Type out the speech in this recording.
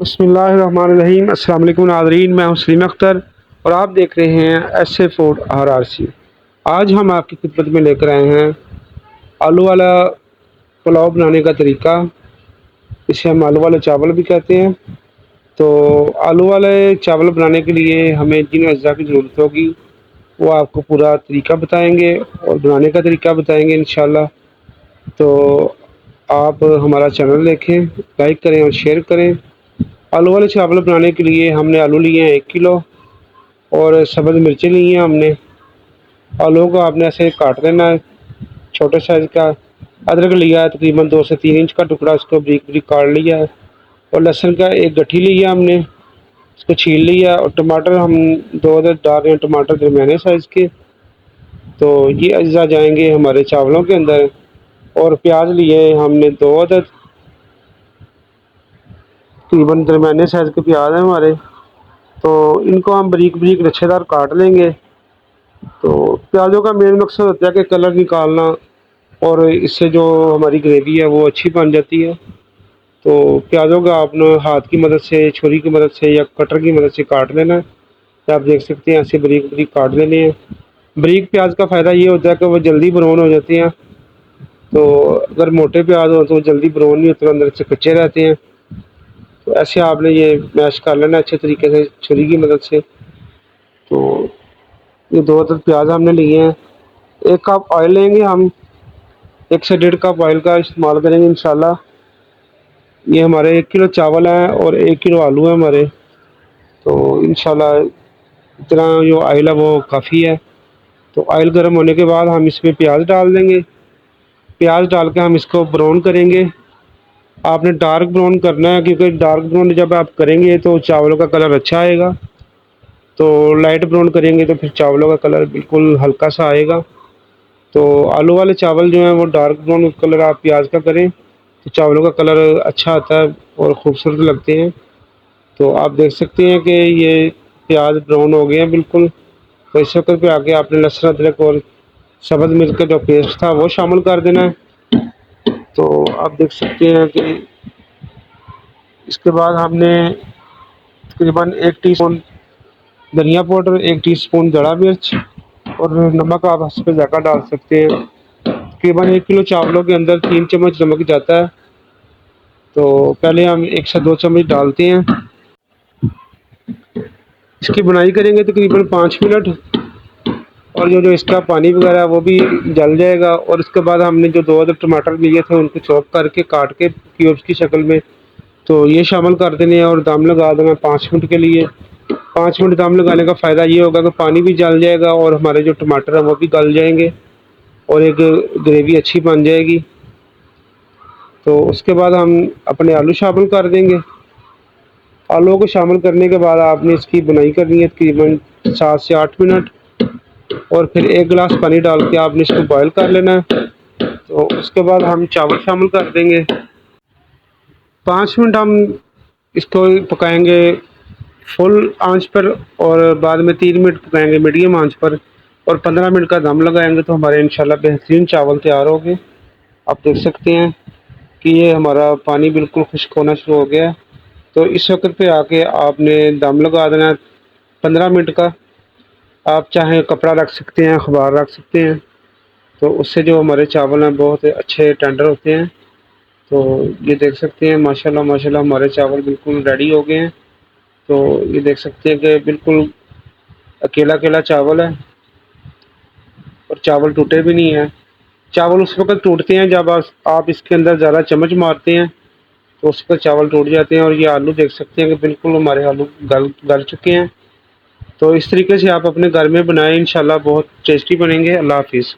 بسم اللہ الرحمن الرحیم۔ السلام علیکم ناظرین، میں ہوں سلیم اختر اور آپ دیکھ رہے ہیں ایس اے فوڈ RRC۔ آج ہم آپ کی خدمت میں لے کر آئے ہیں آلو والا پلاؤ بنانے کا طریقہ، اسے ہم آلو والے چاول بھی کہتے ہیں۔ تو آلو والے چاول بنانے کے لیے ہمیں جن اجزاء کی ضرورت ہوگی وہ آپ کو پورا طریقہ بتائیں گے اور بنانے کا طریقہ بتائیں گے انشاءاللہ۔ تو آپ ہمارا چینل دیکھیں، لائک کریں اور شیئر کریں۔ آلو والے چاول بنانے کے لیے ہم نے آلو لیے ہیں 1 کلو اور سبز مرچیں لی ہیں ہم نے۔ آلو کو آپ نے ایسے کاٹ لینا ہے چھوٹے سائز کا۔ ادرک لیا ہے تقریباً 2 سے 3 انچ کا ٹکڑا، اس کو بریک بریک کاٹ لیا ہے۔ اور لہسن کا 1 گٹھی لیا ہم نے، اس کو چھیل لیا۔ اور ٹماٹر ہم 2 عدد ڈال رہے ہیں، ٹماٹر درمیانے سائز کے۔ تو یہ اجزاء جائیں گے ہمارے چاولوں کے اندر۔ اور پیاز لیے ہم نے 2 عدد، تقریباً درمیانے سائز کے پیاز ہیں ہمارے۔ تو ان کو ہم بریک بریک رچھے دار کاٹ لیں گے۔ تو پیازوں کا مین مقصد ہوتا ہے کہ کلر نکالنا، اور اس سے جو ہماری گریوی ہے وہ اچھی بن جاتی ہے۔ تو پیازوں کا آپ نے ہاتھ کی مدد سے، چھری کی مدد سے یا کٹر کی مدد سے کاٹ لینا ہے۔ آپ دیکھ سکتے ہیں ایسے بریک بریک کاٹ لینے ہیں۔ بریک پیاز کا فائدہ یہ ہوتا ہے کہ وہ جلدی براؤن ہو جاتے ہیں۔ تو اگر موٹے پیاز ہو تو وہ جلدی براؤن نہیں ہوتے، اندر سے کچے رہتے ہیں۔ تو ایسے آپ نے یہ میش کر لینا اچھے طریقے سے چھری کی مدد سے۔ تو یہ 2 عدد پیاز ہم نے لیے ہیں۔ 1 کپ آئل لیں گے ہم، 1 سے 1.5 کپ آئل کا استعمال کریں گے انشاءاللہ۔ یہ ہمارے 1 کلو چاول ہیں اور 1 کلو آلو ہیں ہمارے۔ تو انشاءاللہ اتنا جو آئل ہے وہ کافی ہے۔ تو آئل گرم ہونے کے بعد ہم اس میں پیاز ڈال دیں گے۔ پیاز ڈال کے ہم اس کو براؤن کریں گے۔ آپ نے ڈارک براؤن کرنا ہے، کیونکہ ڈارک براؤن جب آپ کریں گے تو چاولوں کا کلر اچھا آئے گا۔ تو لائٹ براؤن کریں گے تو پھر چاولوں کا کلر بالکل ہلکا سا آئے گا۔ تو آلو والے چاول جو ہیں وہ ڈارک براؤن کلر آپ پیاز کا کریں تو چاولوں کا کلر اچھا آتا ہے اور خوبصورت لگتے ہیں۔ تو آپ دیکھ سکتے ہیں کہ یہ پیاز براؤن ہو گئے ہیں بالکل۔ تو اس وقت پہ آگے آپ نے لہسن ادرک اور سبز مرچ کا جو پیسٹ تھا وہ شامل کر دینا ہے۔ تو آپ دیکھ سکتے ہیں کہ اس کے بعد ہم نے تقریباً 1 ٹی اسپون دھنیا پاؤڈر، 1 ٹی اسپون زیرہ مرچ اور نمک آپ حسب ذائقہ ڈال سکتے ہیں۔ تقریباً 1 کلو چاولوں کے اندر 3 چمچ نمک جاتا ہے۔ تو پہلے ہم 1 سے 2 چمچ ڈالتے ہیں۔ اس کی بنائی کریں گے تقریباً 5 منٹ، اور جو اس کا پانی وغیرہ ہے وہ بھی جل جائے گا۔ اور اس کے بعد ہم نے جو 2 عدد ٹماٹر لیے تھے ان کو چوپ کر کے کاٹ کے کیوبس کی شکل میں، تو یہ شامل کر دینے ہیں اور دم لگا دینا 5 منٹ کے لیے۔ 5 منٹ دم لگانے کا فائدہ یہ ہوگا کہ پانی بھی جل جائے گا اور ہمارے جو ٹماٹر ہیں وہ بھی گل جائیں گے اور ایک گریوی اچھی بن جائے گی۔ تو اس کے بعد ہم اپنے آلو شامل کر دیں گے۔ آلو کو شامل کرنے کے بعد آپ نے اس کی بنائی کرنی ہے تقریباً 7 سے 8 منٹ، اور پھر 1 گلاس پانی ڈال کے آپ نے اس کو بوائل کر لینا ہے۔ تو اس کے بعد ہم چاول شامل کر دیں گے۔ 5 منٹ ہم اس کو پکائیں گے فل آنچ پر، اور بعد میں 3 منٹ پکائیں گے میڈیم آنچ پر، اور 15 منٹ کا دم لگائیں گے تو ہمارے انشاءاللہ بہترین چاول تیار ہو گئے۔ آپ دیکھ سکتے ہیں کہ یہ ہمارا پانی بالکل خشک ہونا شروع ہو گیا ہے۔ تو اس وقت پہ آ کے آپ نے دم لگا دینا ہے 15 منٹ کا۔ آپ چاہیں کپڑا رکھ سکتے ہیں، اخبار رکھ سکتے ہیں، تو اس سے جو ہمارے چاول ہیں بہت اچھے ٹینڈر ہوتے ہیں۔ تو یہ دیکھ سکتے ہیں ماشاءاللہ ماشاءاللہ ہمارے چاول بالکل ریڈی ہو گئے ہیں۔ تو یہ دیکھ سکتے ہیں کہ بالکل اکیلا اکیلا چاول ہے اور چاول ٹوٹے بھی نہیں ہیں۔ چاول اس وقت ٹوٹتے ہیں جب آپ اس کے اندر زیادہ چمچ مارتے ہیں تو اس پر چاول ٹوٹ جاتے ہیں۔ اور یہ آلو دیکھ سکتے ہیں کہ بالکل ہمارے آلو گل چکے ہیں۔ تو اس طریقے سے آپ اپنے گھر میں بنائیں، انشاءاللہ بہت ٹیسٹی بنیں گے۔ اللہ حافظ۔